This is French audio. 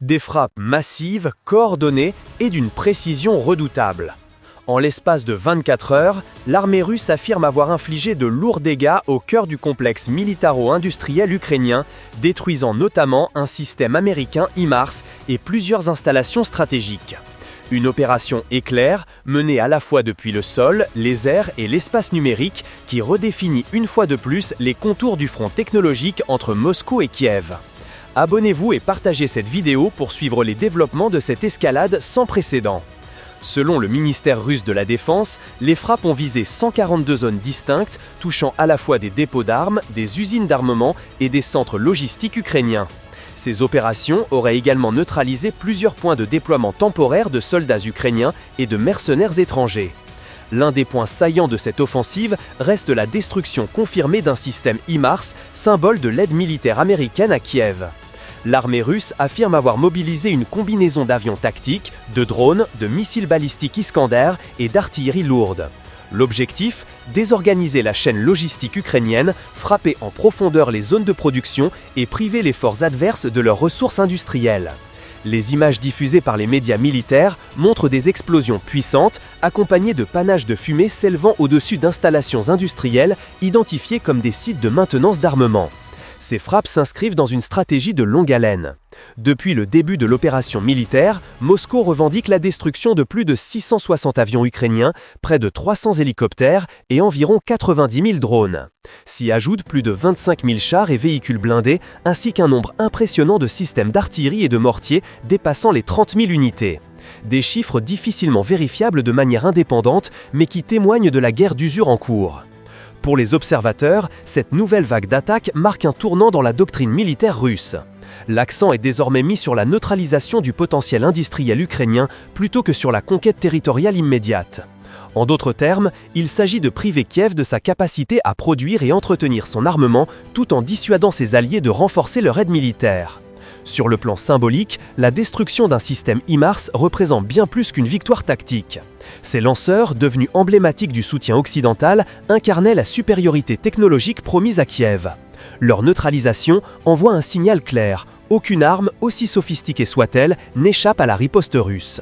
Des frappes massives, coordonnées et d'une précision redoutable. En l'espace de 24 heures, l'armée russe affirme avoir infligé de lourds dégâts au cœur du complexe militaro-industriel ukrainien, détruisant notamment un système américain HIMARS et plusieurs installations stratégiques. Une opération éclair, menée à la fois depuis le sol, les airs et l'espace numérique, qui redéfinit une fois de plus les contours du front technologique entre Moscou et Kiev. Abonnez-vous et partagez cette vidéo pour suivre les développements de cette escalade sans précédent. Selon le ministère russe de la Défense, les frappes ont visé 142 zones distinctes, touchant à la fois des dépôts d'armes, des usines d'armement et des centres logistiques ukrainiens. Ces opérations auraient également neutralisé plusieurs points de déploiement temporaire de soldats ukrainiens et de mercenaires étrangers. L'un des points saillants de cette offensive reste la destruction confirmée d'un système HIMARS, symbole de l'aide militaire américaine à Kiev. L'armée russe affirme avoir mobilisé une combinaison d'avions tactiques, de drones, de missiles balistiques Iskander et d'artillerie lourde. L'objectif, désorganiser la chaîne logistique ukrainienne, frapper en profondeur les zones de production et priver les forces adverses de leurs ressources industrielles. Les images diffusées par les médias militaires montrent des explosions puissantes, accompagnées de panaches de fumée s'élevant au-dessus d'installations industrielles identifiées comme des sites de maintenance d'armement. Ces frappes s'inscrivent dans une stratégie de longue haleine. Depuis le début de l'opération militaire, Moscou revendique la destruction de plus de 660 avions ukrainiens, près de 300 hélicoptères et environ 90 000 drones. S'y ajoutent plus de 25 000 chars et véhicules blindés, ainsi qu'un nombre impressionnant de systèmes d'artillerie et de mortiers dépassant les 30 000 unités. Des chiffres difficilement vérifiables de manière indépendante, mais qui témoignent de la guerre d'usure en cours. Pour les observateurs, cette nouvelle vague d'attaques marque un tournant dans la doctrine militaire russe. L'accent est désormais mis sur la neutralisation du potentiel industriel ukrainien plutôt que sur la conquête territoriale immédiate. En d'autres termes, il s'agit de priver Kiev de sa capacité à produire et entretenir son armement tout en dissuadant ses alliés de renforcer leur aide militaire. Sur le plan symbolique, la destruction d'un système HIMARS représente bien plus qu'une victoire tactique. Ces lanceurs, devenus emblématiques du soutien occidental, incarnaient la supériorité technologique promise à Kiev. Leur neutralisation envoie un signal clair: aucune arme, aussi sophistiquée soit-elle, n'échappe à la riposte russe.